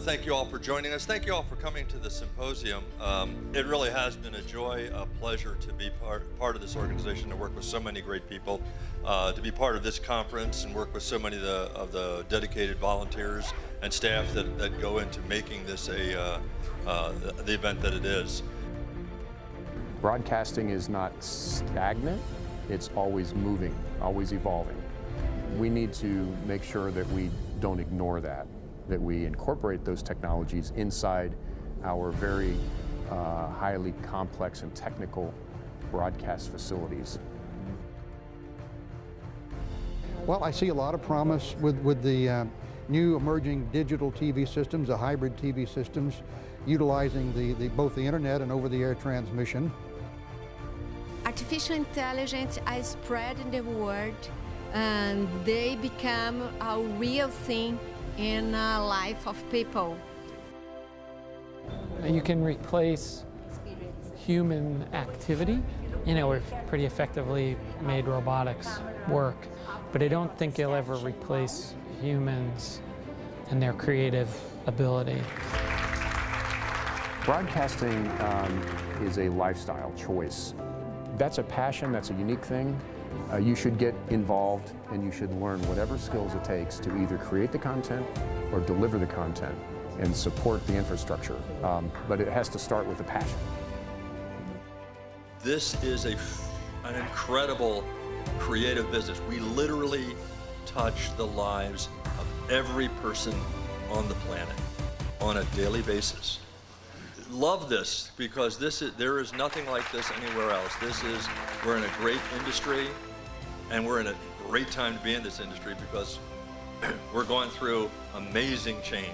thank you all for joining us. Thank you all for coming to the symposium. It really has been a joy, a pleasure to be part of this organization, to work with so many great people, to be part of this conference and work with so many of the dedicated volunteers and staff that go into making this the event that it is. Broadcasting is not stagnant, it's always moving, always evolving. We need to make sure that we don't ignore that we incorporate those technologies inside our very highly complex and technical broadcast facilities. Well, I see a lot of promise with the new emerging digital TV systems, the hybrid TV systems, utilizing both the internet and over-the-air transmission. Artificial intelligence is spread in the world, and they become a real thing in the life of people. You can replace human activity. You know, we've pretty effectively made robotics work, but I don't think it'll ever replace humans and their creative ability. Broadcasting is a lifestyle choice. That's a passion, that's a unique thing. You should get involved and you should learn whatever skills it takes to either create the content or deliver the content and support the infrastructure. But it has to start with a passion. This is an incredible creative business. We literally touch the lives of every person on the planet on a daily basis. Love this, because there is nothing like this anywhere else. We're in a great industry, and we're in a great time to be in this industry because we're going through amazing change.